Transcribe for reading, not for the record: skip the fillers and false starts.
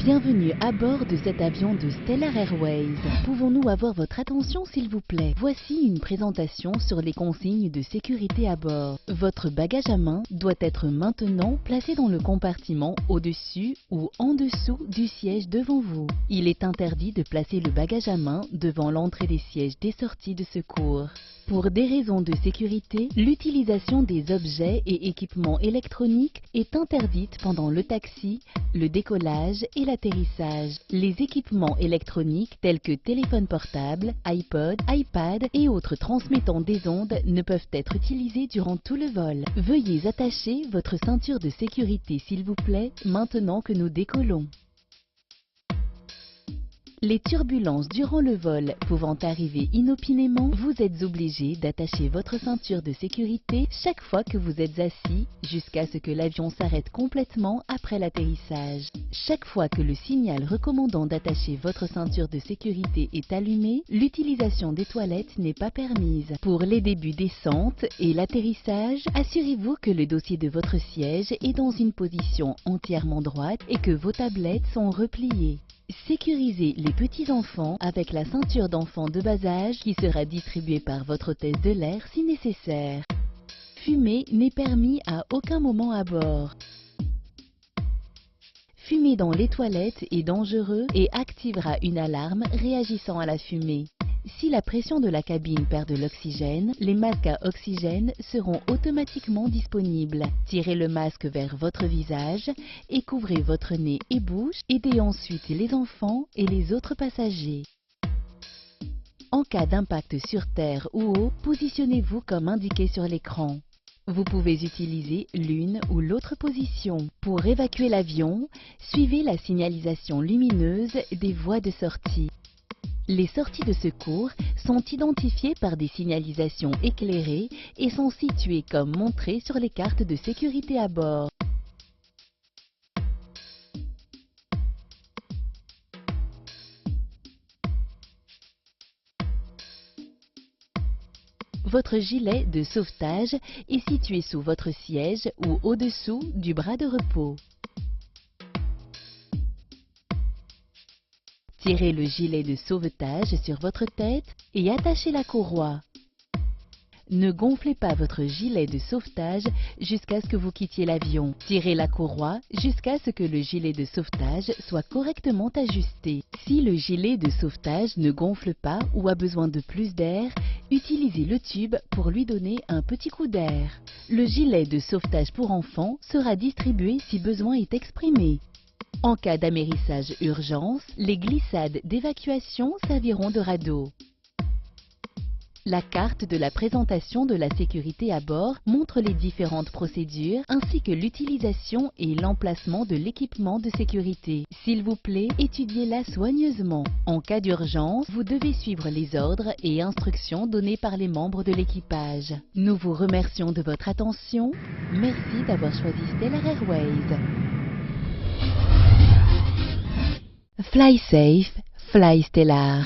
Bienvenue à bord de cet avion de Stellar Airways. Pouvons-nous avoir votre attention s'il vous plaît? Voici une présentation sur les consignes de sécurité à bord. Votre bagage à main doit être maintenant placé dans le compartiment au-dessus ou en dessous du siège devant vous. Il est interdit de placer le bagage à main devant l'entrée des sièges des sorties de secours. Pour des raisons de sécurité, l'utilisation des objets et équipements électroniques est interdite pendant le taxi, le décollage et l'atterrissage. Les équipements électroniques tels que téléphones portables, iPod, iPad et autres transmettant des ondes ne peuvent être utilisés durant tout le vol. Veuillez attacher votre ceinture de sécurité s'il vous plaît maintenant que nous décollons. Les turbulences durant le vol pouvant arriver inopinément, vous êtes obligé d'attacher votre ceinture de sécurité chaque fois que vous êtes assis jusqu'à ce que l'avion s'arrête complètement après l'atterrissage. Chaque fois que le signal recommandant d'attacher votre ceinture de sécurité est allumé, l'utilisation des toilettes n'est pas permise. Pour les débuts descente et l'atterrissage, assurez-vous que le dossier de votre siège est dans une position entièrement droite et que vos tablettes sont repliées. Sécurisez les petits-enfants avec la ceinture d'enfant de bas âge qui sera distribuée par votre hôtesse de l'air si nécessaire. Fumer n'est permis à aucun moment à bord. Fumer dans les toilettes est dangereux et activera une alarme réagissant à la fumée. Si la pression de la cabine perd de l'oxygène, les masques à oxygène seront automatiquement disponibles. Tirez le masque vers votre visage et couvrez votre nez et bouche. Aidez ensuite les enfants et les autres passagers. En cas d'impact sur terre ou eau, positionnez-vous comme indiqué sur l'écran. Vous pouvez utiliser l'une ou l'autre position. Pour évacuer l'avion, suivez la signalisation lumineuse des voies de sortie. Les sorties de secours sont identifiées par des signalisations éclairées et sont situées comme montré sur les cartes de sécurité à bord. Votre gilet de sauvetage est situé sous votre siège ou au-dessous du bras de repos. Tirez le gilet de sauvetage sur votre tête et attachez la courroie. Ne gonflez pas votre gilet de sauvetage jusqu'à ce que vous quittiez l'avion. Tirez la courroie jusqu'à ce que le gilet de sauvetage soit correctement ajusté. Si le gilet de sauvetage ne gonfle pas ou a besoin de plus d'air, utilisez le tube pour lui donner un petit coup d'air. Le gilet de sauvetage pour enfants sera distribué si besoin est exprimé. En cas d'amérissage urgence, les glissades d'évacuation serviront de radeau. La carte de la présentation de la sécurité à bord montre les différentes procédures ainsi que l'utilisation et l'emplacement de l'équipement de sécurité. S'il vous plaît, étudiez-la soigneusement. En cas d'urgence, vous devez suivre les ordres et instructions donnés par les membres de l'équipage. Nous vous remercions de votre attention. Merci d'avoir choisi Stellar Airways. Fly safe, fly Stellar.